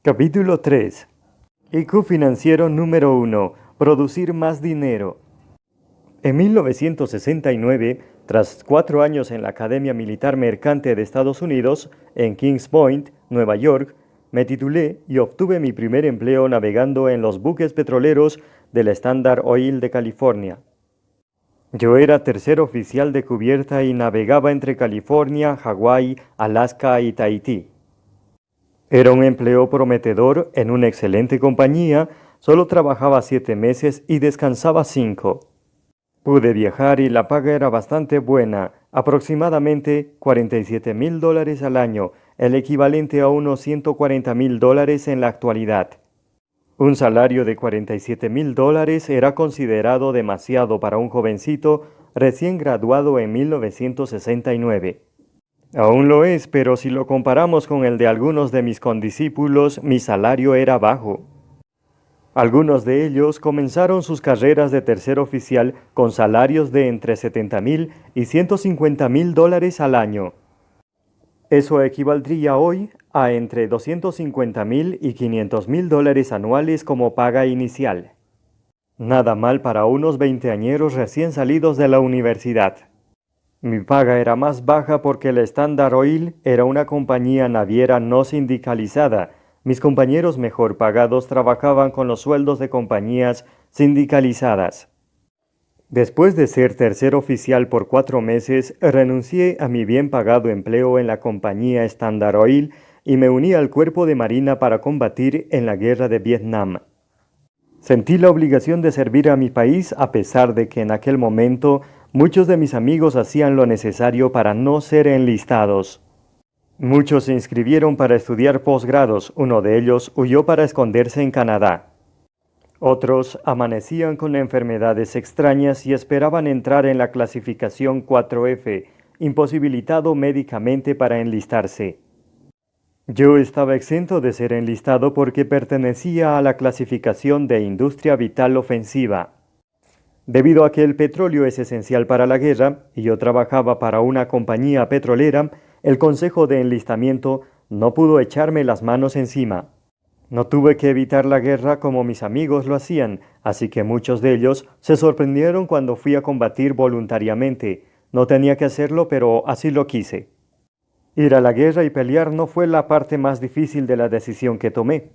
Capítulo 3. IQ financiero número 1. Producir más dinero. En 1969, tras 4 años en la Academia Militar Mercante de Estados Unidos, en Kings Point, Nueva York, me titulé y obtuve mi primer empleo navegando en los buques petroleros del Standard Oil de California. Yo era tercer oficial de cubierta y navegaba entre California, Hawái, Alaska y Tahití. Era un empleo prometedor en una excelente compañía, solo trabajaba 7 meses y descansaba 5. Pude viajar y la paga era bastante buena, aproximadamente $47,000 al año, el equivalente a unos $140,000 en la actualidad. Un salario de $47,000 era considerado demasiado para un jovencito recién graduado en 1969. Aún lo es, pero si lo comparamos con el de algunos de mis condiscípulos, mi salario era bajo. Algunos de ellos comenzaron sus carreras de tercer oficial con salarios de entre $70,000 y $150,000 al año. Eso equivaldría hoy a entre $250,000 y $500,000 anuales como paga inicial. Nada mal para unos veinteañeros recién salidos de la universidad. Mi paga era más baja porque el Standard Oil era una compañía naviera no sindicalizada. Mis compañeros mejor pagados trabajaban con los sueldos de compañías sindicalizadas. Después de ser tercer oficial por 4 meses, renuncié a mi bien pagado empleo en la compañía Standard Oil y me uní al cuerpo de marina para combatir en la guerra de Vietnam. Sentí la obligación de servir a mi país a pesar de que en aquel momento muchos de mis amigos hacían lo necesario para no ser enlistados. Muchos se inscribieron para estudiar posgrados, uno de ellos huyó para esconderse en Canadá. Otros amanecían con enfermedades extrañas y esperaban entrar en la clasificación 4F, imposibilitado médicamente para enlistarse. Yo estaba exento de ser enlistado porque pertenecía a la clasificación de industria vital ofensiva. Debido a que el petróleo es esencial para la guerra y yo trabajaba para una compañía petrolera, el Consejo de Enlistamiento no pudo echarme las manos encima. No tuve que evitar la guerra como mis amigos lo hacían, así que muchos de ellos se sorprendieron cuando fui a combatir voluntariamente. No tenía que hacerlo, pero así lo quise. Ir a la guerra y pelear no fue la parte más difícil de la decisión que tomé.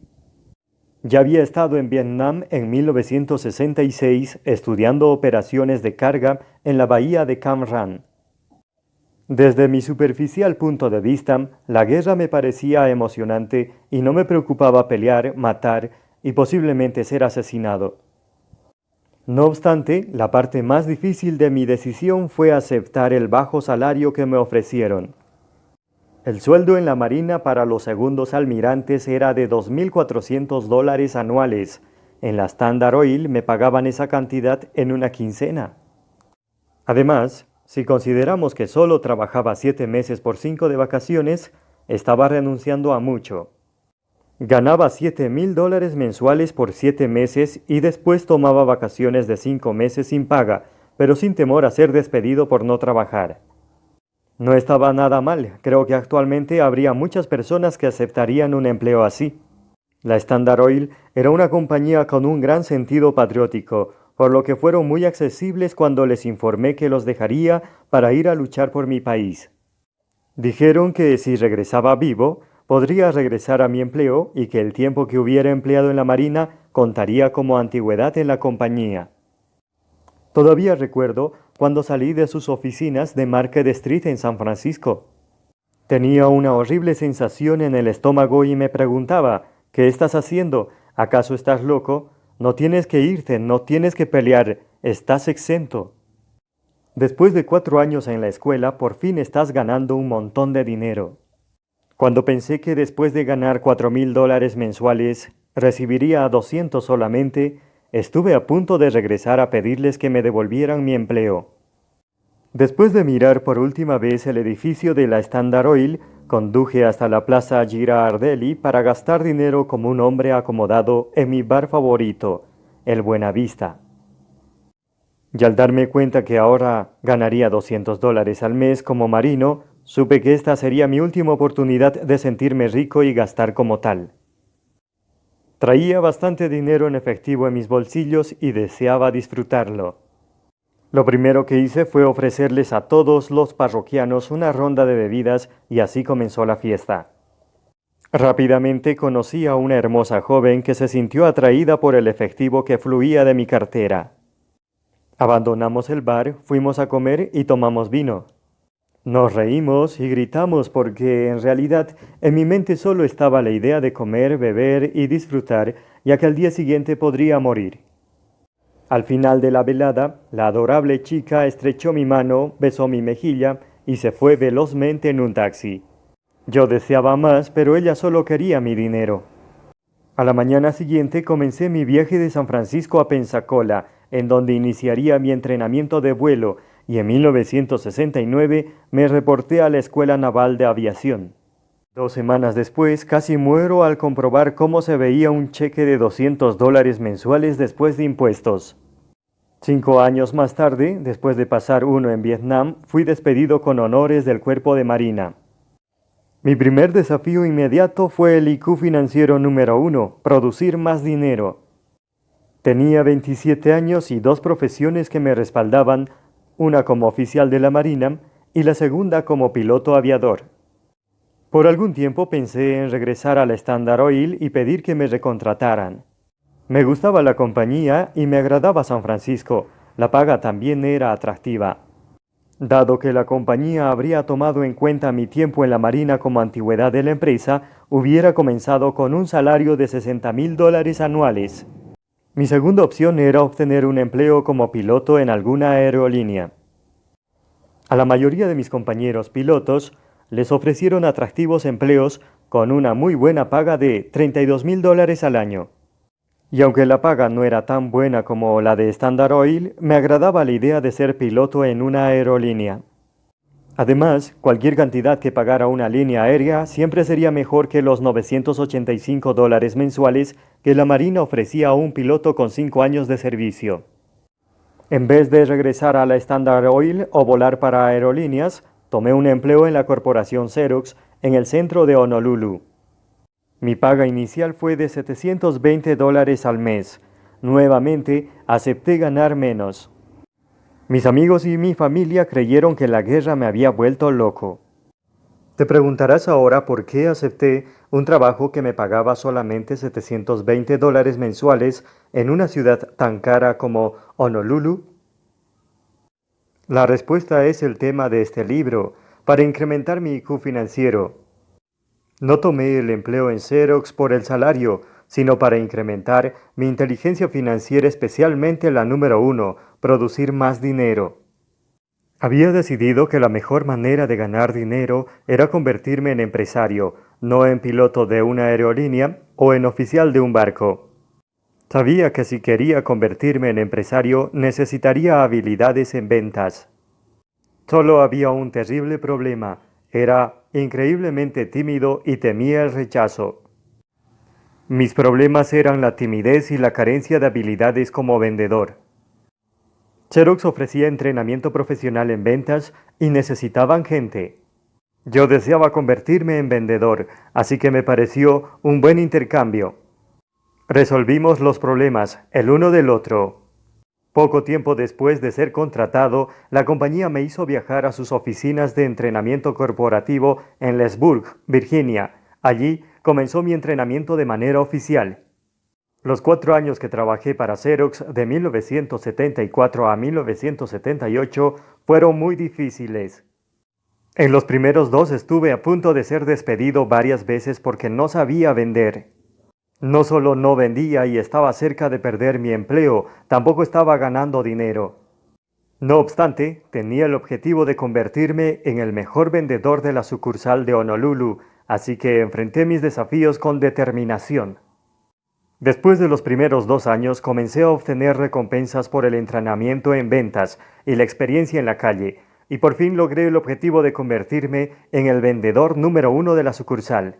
Ya había estado en Vietnam en 1966 estudiando operaciones de carga en la bahía de Cam Ranh. Desde mi superficial punto de vista, la guerra me parecía emocionante y no me preocupaba pelear, matar y posiblemente ser asesinado. No obstante, la parte más difícil de mi decisión fue aceptar el bajo salario que me ofrecieron. El sueldo en la Marina para los segundos almirantes era de $2,400 anuales. En la Standard Oil me pagaban esa cantidad en una quincena. Además, si consideramos que solo trabajaba 7 meses por 5 de vacaciones, estaba renunciando a mucho. Ganaba $7,000 mensuales por 7 meses y después tomaba vacaciones de 5 meses sin paga, pero sin temor a ser despedido por no trabajar. No estaba nada mal, creo que actualmente habría muchas personas que aceptarían un empleo así. La Standard Oil era una compañía con un gran sentido patriótico, por lo que fueron muy accesibles cuando les informé que los dejaría para ir a luchar por mi país. Dijeron que si regresaba vivo, podría regresar a mi empleo y que el tiempo que hubiera empleado en la Marina contaría como antigüedad en la compañía. Todavía recuerdo cuando salí de sus oficinas de Market Street en San Francisco. Tenía una horrible sensación en el estómago y me preguntaba, ¿qué estás haciendo? ¿Acaso estás loco? No tienes que irte, no tienes que pelear, estás exento. Después de 4 años en la escuela, por fin estás ganando un montón de dinero. Cuando pensé que después de ganar $4,000 mensuales, recibiría 200 solamente, estuve a punto de regresar a pedirles que me devolvieran mi empleo. Después de mirar por última vez el edificio de la Standard Oil, conduje hasta la Plaza Girardelli para gastar dinero como un hombre acomodado en mi bar favorito, el Buenavista. Y al darme cuenta que ahora ganaría $200 al mes como marino, supe que esta sería mi última oportunidad de sentirme rico y gastar como tal. Traía bastante dinero en efectivo en mis bolsillos y deseaba disfrutarlo. Lo primero que hice fue ofrecerles a todos los parroquianos una ronda de bebidas y así comenzó la fiesta. Rápidamente conocí a una hermosa joven que se sintió atraída por el efectivo que fluía de mi cartera. Abandonamos el bar, fuimos a comer y tomamos vino. Nos reímos y gritamos porque en realidad en mi mente solo estaba la idea de comer, beber y disfrutar, ya que al día siguiente podría morir. Al final de la velada, la adorable chica estrechó mi mano, besó mi mejilla y se fue velozmente en un taxi. Yo deseaba más, pero ella solo quería mi dinero. A la mañana siguiente comencé mi viaje de San Francisco a Pensacola, en donde iniciaría mi entrenamiento de vuelo, y en 1969 me reporté a la Escuela Naval de Aviación. 2 semanas después, casi muero al comprobar cómo se veía un cheque de $200 mensuales después de impuestos. 5 años más tarde, después de pasar uno en Vietnam, fui despedido con honores del Cuerpo de Marina. Mi primer desafío inmediato fue el IQ financiero número 1, producir más dinero. Tenía 27 años y 2 profesiones que me respaldaban, una como oficial de la Marina y la segunda como piloto aviador. Por algún tiempo pensé en regresar a la Standard Oil y pedir que me recontrataran. Me gustaba la compañía y me agradaba San Francisco, la paga también era atractiva. Dado que la compañía habría tomado en cuenta mi tiempo en la Marina como antigüedad de la empresa, hubiera comenzado con un salario de $60,000 anuales. Mi segunda opción era obtener un empleo como piloto en alguna aerolínea. A la mayoría de mis compañeros pilotos les ofrecieron atractivos empleos con una muy buena paga de $32,000 al año. Y aunque la paga no era tan buena como la de Standard Oil, me agradaba la idea de ser piloto en una aerolínea. Además, cualquier cantidad que pagara una línea aérea siempre sería mejor que los $985 mensuales que la Marina ofrecía a un piloto con 5 años de servicio. En vez de regresar a la Standard Oil o volar para aerolíneas, tomé un empleo en la corporación Xerox en el centro de Honolulu. Mi paga inicial fue de $720 al mes. Nuevamente, acepté ganar menos. Mis amigos y mi familia creyeron que la guerra me había vuelto loco. Te preguntarás ahora por qué acepté un trabajo que me pagaba solamente $720 mensuales en una ciudad tan cara como Honolulu. La respuesta es el tema de este libro, para incrementar mi IQ financiero. No tomé el empleo en Xerox por el salario, sino para incrementar mi inteligencia financiera, especialmente la número 1, producir más dinero. Había decidido que la mejor manera de ganar dinero era convertirme en empresario, no en piloto de una aerolínea o en oficial de un barco. Sabía que si quería convertirme en empresario necesitaría habilidades en ventas. Solo había un terrible problema. Era increíblemente tímido y temía el rechazo. Mis problemas eran la timidez y la carencia de habilidades como vendedor. Xerox ofrecía entrenamiento profesional en ventas y necesitaban gente. Yo deseaba convertirme en vendedor, así que me pareció un buen intercambio. Resolvimos los problemas el uno del otro. Poco tiempo después de ser contratado, la compañía me hizo viajar a sus oficinas de entrenamiento corporativo en Leesburg, Virginia. Allí comenzó mi entrenamiento de manera oficial. Los 4 años que trabajé para Xerox de 1974 a 1978 fueron muy difíciles. En los primeros 2 estuve a punto de ser despedido varias veces porque no sabía vender. No solo no vendía y estaba cerca de perder mi empleo, tampoco estaba ganando dinero. No obstante, tenía el objetivo de convertirme en el mejor vendedor de la sucursal de Honolulu, así que enfrenté mis desafíos con determinación. Después de los primeros 2 años comencé a obtener recompensas por el entrenamiento en ventas y la experiencia en la calle, y por fin logré el objetivo de convertirme en el vendedor número 1 de la sucursal.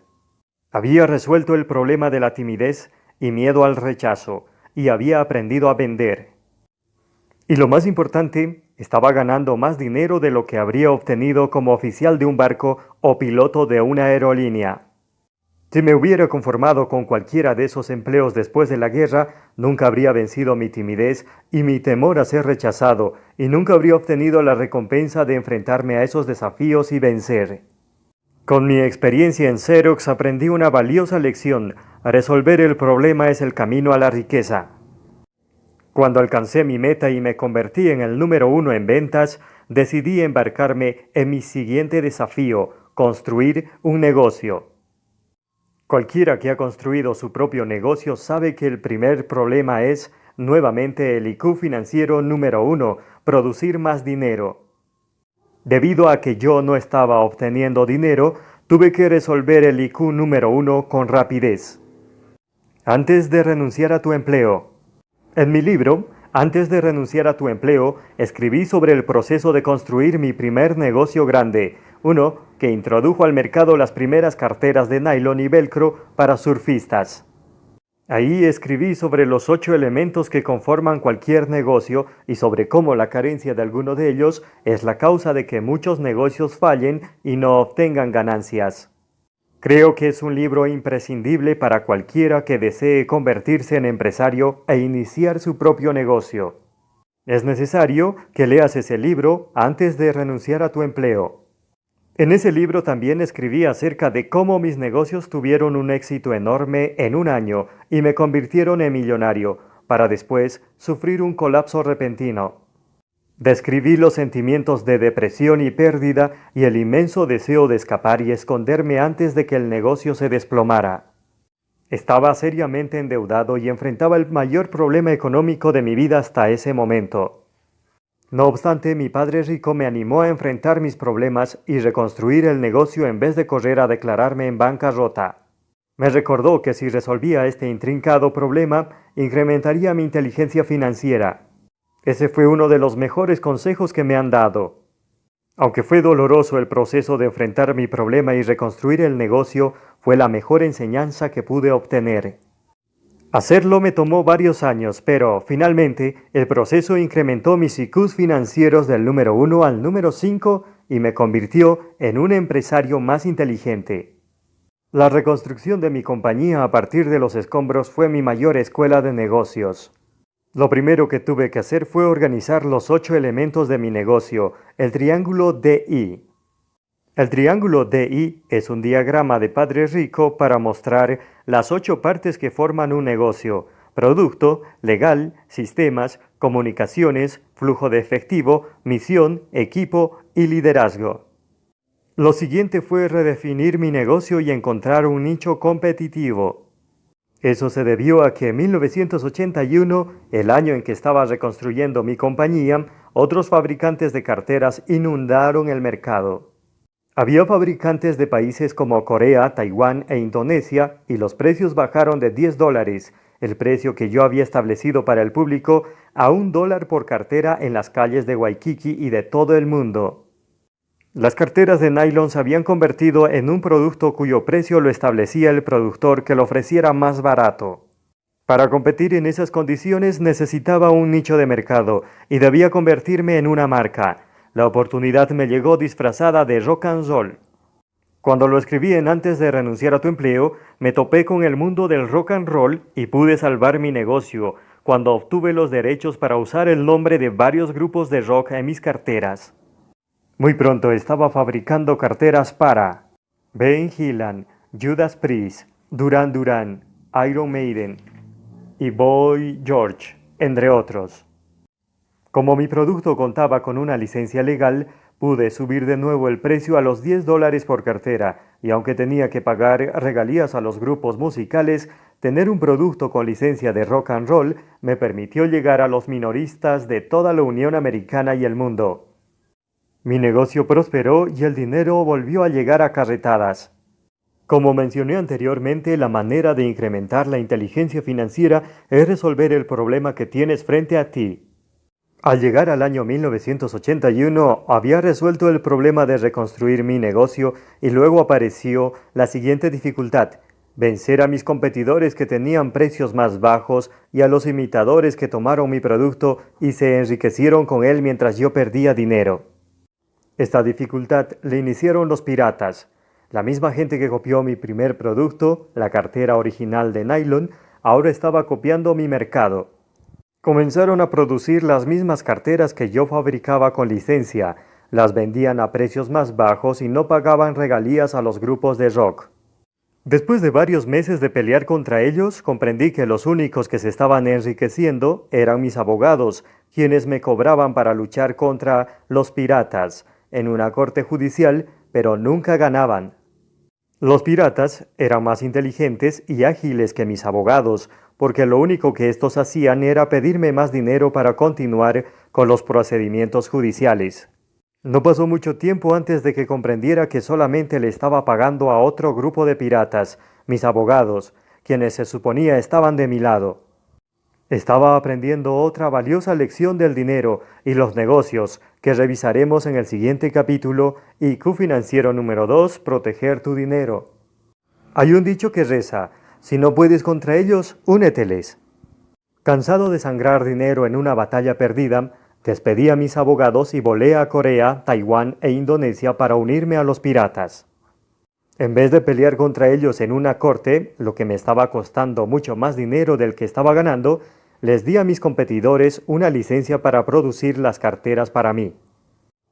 Había resuelto el problema de la timidez y miedo al rechazo, y había aprendido a vender. Y lo más importante, estaba ganando más dinero de lo que habría obtenido como oficial de un barco o piloto de una aerolínea. Si me hubiera conformado con cualquiera de esos empleos después de la guerra, nunca habría vencido mi timidez y mi temor a ser rechazado, y nunca habría obtenido la recompensa de enfrentarme a esos desafíos y vencer. Con mi experiencia en Xerox aprendí una valiosa lección: resolver el problema es el camino a la riqueza. Cuando alcancé mi meta y me convertí en el número 1 en ventas, decidí embarcarme en mi siguiente desafío: construir un negocio. Cualquiera que ha construido su propio negocio sabe que el primer problema es, nuevamente, el IQ financiero número 1: producir más dinero. Debido a que yo no estaba obteniendo dinero, tuve que resolver el IQ número 1 con rapidez. Antes de renunciar a tu empleo. En mi libro, Antes de renunciar a tu empleo, escribí sobre el proceso de construir mi primer negocio grande, uno que introdujo al mercado las primeras carteras de nylon y velcro para surfistas. Ahí escribí sobre los 8 elementos que conforman cualquier negocio y sobre cómo la carencia de alguno de ellos es la causa de que muchos negocios fallen y no obtengan ganancias. Creo que es un libro imprescindible para cualquiera que desee convertirse en empresario e iniciar su propio negocio. Es necesario que leas ese libro antes de renunciar a tu empleo. En ese libro también escribí acerca de cómo mis negocios tuvieron un éxito enorme en un año y me convirtieron en millonario, para después sufrir un colapso repentino. Describí los sentimientos de depresión y pérdida y el inmenso deseo de escapar y esconderme antes de que el negocio se desplomara. Estaba seriamente endeudado y enfrentaba el mayor problema económico de mi vida hasta ese momento. No obstante, mi padre rico me animó a enfrentar mis problemas y reconstruir el negocio en vez de correr a declararme en bancarrota. Me recordó que si resolvía este intrincado problema, incrementaría mi inteligencia financiera. Ese fue uno de los mejores consejos que me han dado. Aunque fue doloroso el proceso de enfrentar mi problema y reconstruir el negocio, fue la mejor enseñanza que pude obtener. Hacerlo me tomó varios años, pero finalmente el proceso incrementó mis IQs financieros del número 1 al número 5 y me convirtió en un empresario más inteligente. La reconstrucción de mi compañía a partir de los escombros fue mi mayor escuela de negocios. Lo primero que tuve que hacer fue organizar los 8 elementos de mi negocio, el triángulo DI. El triángulo DI es un diagrama de Padre Rico para mostrar las 8 partes que forman un negocio: producto, legal, sistemas, comunicaciones, flujo de efectivo, misión, equipo y liderazgo. Lo siguiente fue redefinir mi negocio y encontrar un nicho competitivo. Eso se debió a que en 1981, el año en que estaba reconstruyendo mi compañía, otros fabricantes de carteras inundaron el mercado. Había fabricantes de países como Corea, Taiwán e Indonesia, y los precios bajaron de $10, el precio que yo había establecido para el público, a $1 por cartera en las calles de Waikiki y de todo el mundo. Las carteras de nylon se habían convertido en un producto cuyo precio lo establecía el productor que lo ofreciera más barato. Para competir en esas condiciones necesitaba un nicho de mercado y debía convertirme en una marca. La oportunidad me llegó disfrazada de rock and roll. Cuando lo escribí en Antes de renunciar a tu empleo, me topé con el mundo del rock and roll y pude salvar mi negocio cuando obtuve los derechos para usar el nombre de varios grupos de rock en mis carteras. Muy pronto estaba fabricando carteras para Van Halen, Judas Priest, Duran Duran, Iron Maiden y Boy George, entre otros. Como mi producto contaba con una licencia legal, pude subir de nuevo el precio a los $10 por cartera, y aunque tenía que pagar regalías a los grupos musicales, tener un producto con licencia de rock and roll me permitió llegar a los minoristas de toda la Unión Americana y el mundo. Mi negocio prosperó y el dinero volvió a llegar a carretadas. Como mencioné anteriormente, la manera de incrementar la inteligencia financiera es resolver el problema que tienes frente a ti. Al llegar al año 1981, había resuelto el problema de reconstruir mi negocio y luego apareció la siguiente dificultad: vencer a mis competidores que tenían precios más bajos y a los imitadores que tomaron mi producto y se enriquecieron con él mientras yo perdía dinero. Esta dificultad le iniciaron los piratas. La misma gente que copió mi primer producto, la cartera original de nylon, ahora estaba copiando mi mercado. Comenzaron a producir las mismas carteras que yo fabricaba con licencia, las vendían a precios más bajos y no pagaban regalías a los grupos de rock. Después de varios meses de pelear contra ellos, comprendí que los únicos que se estaban enriqueciendo eran mis abogados, quienes me cobraban para luchar contra los piratas en una corte judicial, pero nunca ganaban. Los piratas eran más inteligentes y ágiles que mis abogados, porque lo único que estos hacían era pedirme más dinero para continuar con los procedimientos judiciales. No pasó mucho tiempo antes de que comprendiera que solamente le estaba pagando a otro grupo de piratas, mis abogados, quienes se suponía estaban de mi lado. Estaba aprendiendo otra valiosa lección del dinero y los negocios que revisaremos en el siguiente capítulo, IQ Financiero número 2, proteger tu dinero. Hay un dicho que reza, si no puedes contra ellos, úneteles. Cansado de sangrar dinero en una batalla perdida, despedí a mis abogados y volé a Corea, Taiwán e Indonesia para unirme a los piratas. En vez de pelear contra ellos en una corte, lo que me estaba costando mucho más dinero del que estaba ganando, les di a mis competidores una licencia para producir las carteras para mí.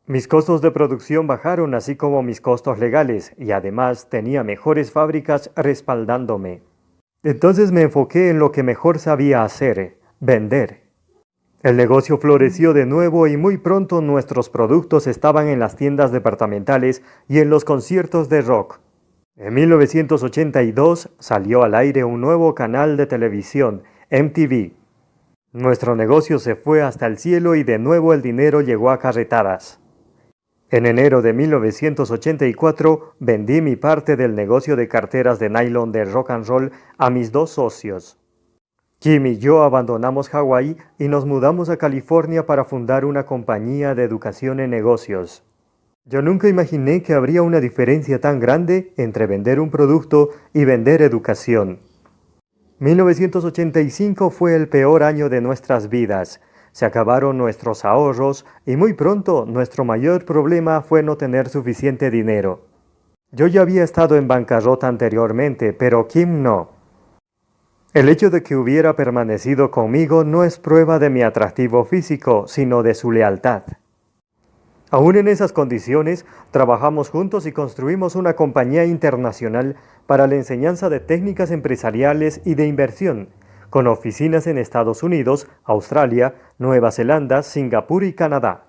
Mis costos de producción bajaron así como mis costos legales y además tenía mejores fábricas respaldándome. Entonces me enfoqué en lo que mejor sabía hacer, vender. El negocio floreció de nuevo y muy pronto nuestros productos estaban en las tiendas departamentales y en los conciertos de rock. En 1982 salió al aire un nuevo canal de televisión, MTV. Nuestro negocio se fue hasta el cielo y de nuevo el dinero llegó a carretadas. En enero de 1984 vendí mi parte del negocio de carteras de nylon de rock and roll a mis dos socios. Kim y yo abandonamos Hawái y nos mudamos a California para fundar una compañía de educación en negocios. Yo nunca imaginé que habría una diferencia tan grande entre vender un producto y vender educación. 1985 fue el peor año de nuestras vidas. Se acabaron nuestros ahorros y muy pronto nuestro mayor problema fue no tener suficiente dinero. Yo ya había estado en bancarrota anteriormente, pero Kim no. El hecho de que hubiera permanecido conmigo no es prueba de mi atractivo físico, sino de su lealtad. Aún en esas condiciones, trabajamos juntos y construimos una compañía internacional para la enseñanza de técnicas empresariales y de inversión, con oficinas en Estados Unidos, Australia, Nueva Zelanda, Singapur y Canadá.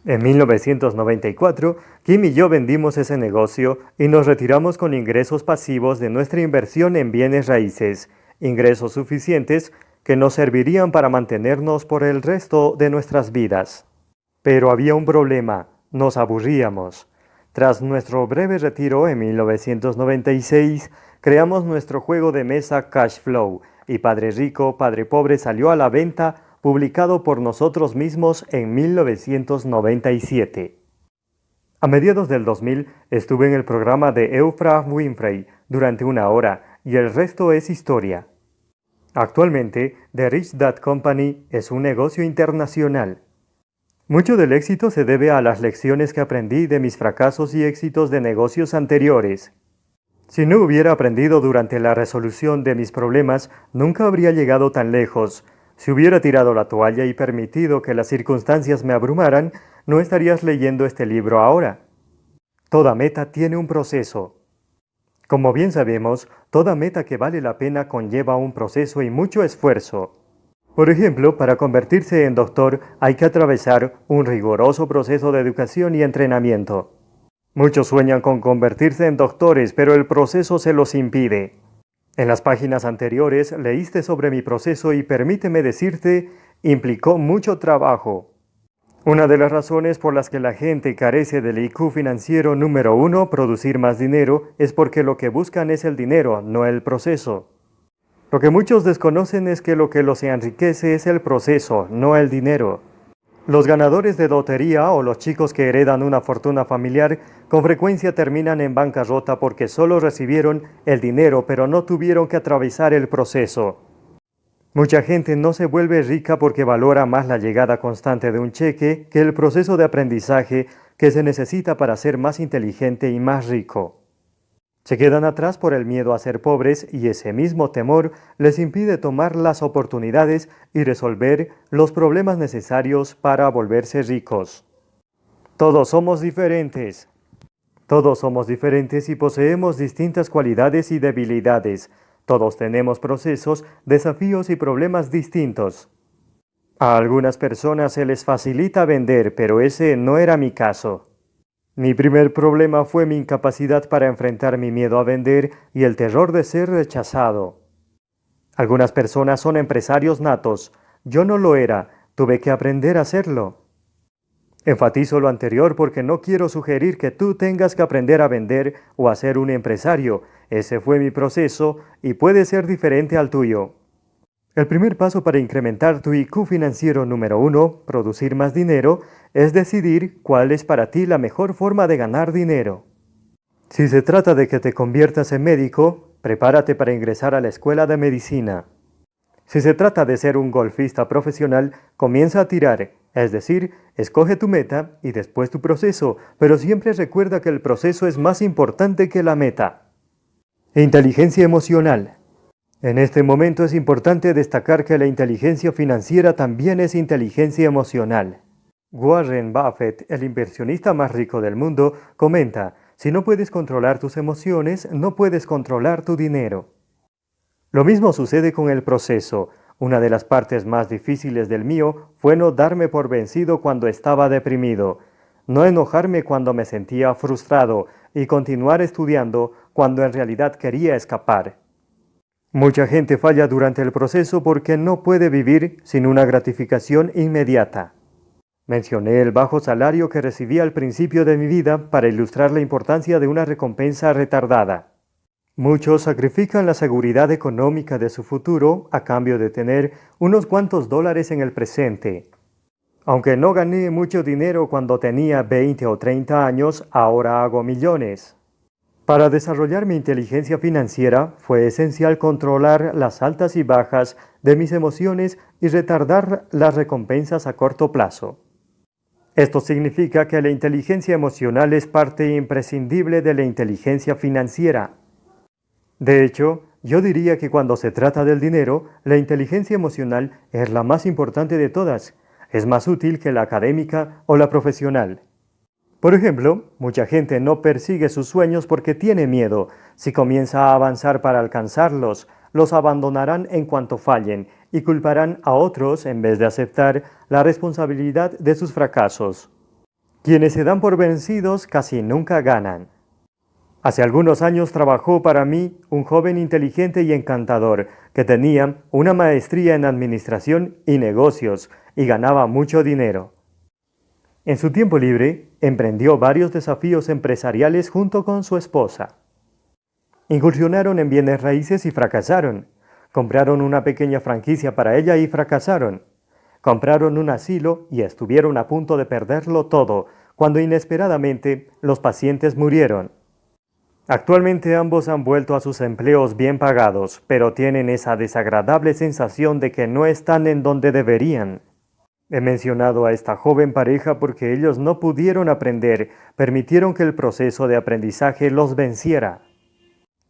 En 1994, Kim y yo vendimos ese negocio y nos retiramos con ingresos pasivos de nuestra inversión en bienes raíces, ingresos suficientes que nos servirían para mantenernos por el resto de nuestras vidas. Pero había un problema, nos aburríamos. Tras nuestro breve retiro en 1996, creamos nuestro juego de mesa Cash Flow y Padre Rico, Padre Pobre salió a la venta, publicado por nosotros mismos en 1997. A mediados del 2000 estuve en el programa de Oprah Winfrey durante una hora y el resto es historia. Actualmente, The Rich Dad Company es un negocio internacional. Mucho del éxito se debe a las lecciones que aprendí de mis fracasos y éxitos de negocios anteriores. Si no hubiera aprendido durante la resolución de mis problemas, nunca habría llegado tan lejos. Si hubiera tirado la toalla y permitido que las circunstancias me abrumaran, no estarías leyendo este libro ahora. Toda meta tiene un proceso. Como bien sabemos, toda meta que vale la pena conlleva un proceso y mucho esfuerzo. Por ejemplo, para convertirse en doctor hay que atravesar un riguroso proceso de educación y entrenamiento. Muchos sueñan con convertirse en doctores, pero el proceso se los impide. En las páginas anteriores leíste sobre mi proceso y permíteme decirte, implicó mucho trabajo. Una de las razones por las que la gente carece del IQ financiero número 1, producir más dinero, es porque lo que buscan es el dinero, no el proceso. Lo que muchos desconocen es que lo que los enriquece es el proceso, no el dinero. Los ganadores de lotería o los chicos que heredan una fortuna familiar con frecuencia terminan en bancarrota porque solo recibieron el dinero pero no tuvieron que atravesar el proceso. Mucha gente no se vuelve rica porque valora más la llegada constante de un cheque que el proceso de aprendizaje que se necesita para ser más inteligente y más rico. Se quedan atrás por el miedo a ser pobres y ese mismo temor les impide tomar las oportunidades y resolver los problemas necesarios para volverse ricos. Todos somos diferentes. Todos somos diferentes y poseemos distintas cualidades y debilidades. Todos tenemos procesos, desafíos y problemas distintos. A algunas personas se les facilita vender, pero ese no era mi caso. Mi primer problema fue mi incapacidad para enfrentar mi miedo a vender y el terror de ser rechazado. Algunas personas son empresarios natos. Yo no lo era. Tuve que aprender a hacerlo. Enfatizo lo anterior porque no quiero sugerir que tú tengas que aprender a vender o a ser un empresario. Ese fue mi proceso y puede ser diferente al tuyo. El primer paso para incrementar tu IQ financiero número 1, producir más dinero, es decidir cuál es para ti la mejor forma de ganar dinero. Si se trata de que te conviertas en médico, prepárate para ingresar a la escuela de medicina. Si se trata de ser un golfista profesional, comienza a tirar, es decir, escoge tu meta y después tu proceso, pero siempre recuerda que el proceso es más importante que la meta. Inteligencia emocional. En este momento es importante destacar que la inteligencia financiera también es inteligencia emocional. Warren Buffett, el inversionista más rico del mundo, comenta: si no puedes controlar tus emociones, no puedes controlar tu dinero. Lo mismo sucede con el proceso. Una de las partes más difíciles del mío fue no darme por vencido cuando estaba deprimido, no enojarme cuando me sentía frustrado y continuar estudiando cuando en realidad quería escapar. Mucha gente falla durante el proceso porque no puede vivir sin una gratificación inmediata. Mencioné el bajo salario que recibí al principio de mi vida para ilustrar la importancia de una recompensa retardada. Muchos sacrifican la seguridad económica de su futuro a cambio de tener unos cuantos dólares en el presente. Aunque no gané mucho dinero cuando tenía 20 o 30 años, ahora hago millones. Para desarrollar mi inteligencia financiera fue esencial controlar las altas y bajas de mis emociones y retardar las recompensas a corto plazo. Esto significa que la inteligencia emocional es parte imprescindible de la inteligencia financiera. De hecho, yo diría que cuando se trata del dinero, la inteligencia emocional es la más importante de todas. Es más útil que la académica o la profesional. Por ejemplo, mucha gente no persigue sus sueños porque tiene miedo. Si comienza a avanzar para alcanzarlos, los abandonarán en cuanto fallen y culparán a otros en vez de aceptar la responsabilidad de sus fracasos. Quienes se dan por vencidos casi nunca ganan. Hace algunos años trabajó para mí un joven inteligente y encantador que tenía una maestría en administración y negocios y ganaba mucho dinero. En su tiempo libre, emprendió varios desafíos empresariales junto con su esposa. Incursionaron en bienes raíces y fracasaron. Compraron una pequeña franquicia para ella y fracasaron. Compraron un asilo y estuvieron a punto de perderlo todo, cuando inesperadamente los pacientes murieron. Actualmente ambos han vuelto a sus empleos bien pagados, pero tienen esa desagradable sensación de que no están en donde deberían. He mencionado a esta joven pareja porque ellos no pudieron aprender, permitieron que el proceso de aprendizaje los venciera.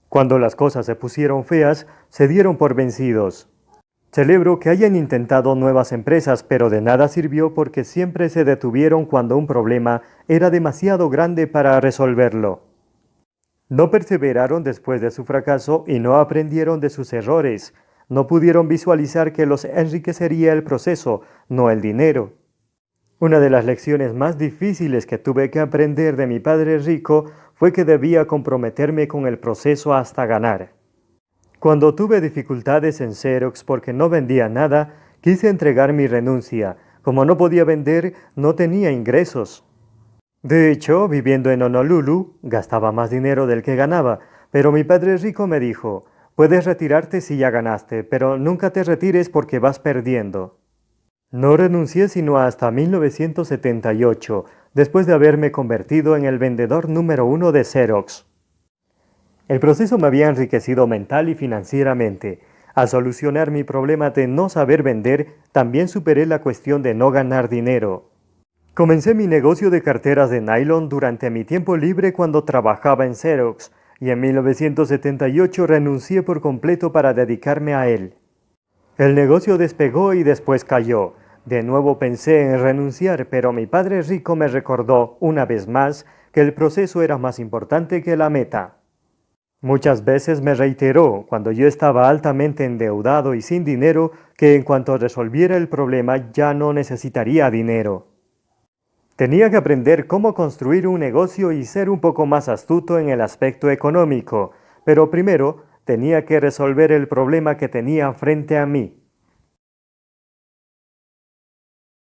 Cuando las cosas se pusieron feas, se dieron por vencidos. Celebro que hayan intentado nuevas empresas, pero de nada sirvió porque siempre se detuvieron cuando un problema era demasiado grande para resolverlo. No perseveraron después de su fracaso y no aprendieron de sus errores. No pudieron visualizar que los enriquecería el proceso, no el dinero. Una de las lecciones más difíciles que tuve que aprender de mi padre rico fue que debía comprometerme con el proceso hasta ganar. Cuando tuve dificultades en Xerox porque no vendía nada, quise entregar mi renuncia. Como no podía vender, no tenía ingresos. De hecho, viviendo en Honolulu, gastaba más dinero del que ganaba, pero mi padre rico me dijo: puedes retirarte si ya ganaste, pero nunca te retires porque vas perdiendo. No renuncié sino hasta 1978, después de haberme convertido en el vendedor número 1 de Xerox. El proceso me había enriquecido mental y financieramente. Al solucionar mi problema de no saber vender, también superé la cuestión de no ganar dinero. Comencé mi negocio de carteras de nylon durante mi tiempo libre cuando trabajaba en Xerox. y en 1978 renuncié por completo para dedicarme a él. El negocio despegó y después cayó. De nuevo pensé en renunciar, pero mi padre rico me recordó, una vez más, que el proceso era más importante que la meta. Muchas veces me reiteró, cuando yo estaba altamente endeudado y sin dinero, que en cuanto resolviera el problema ya no necesitaría dinero. Tenía que aprender cómo construir un negocio y ser un poco más astuto en el aspecto económico, pero primero tenía que resolver el problema que tenía frente a mí.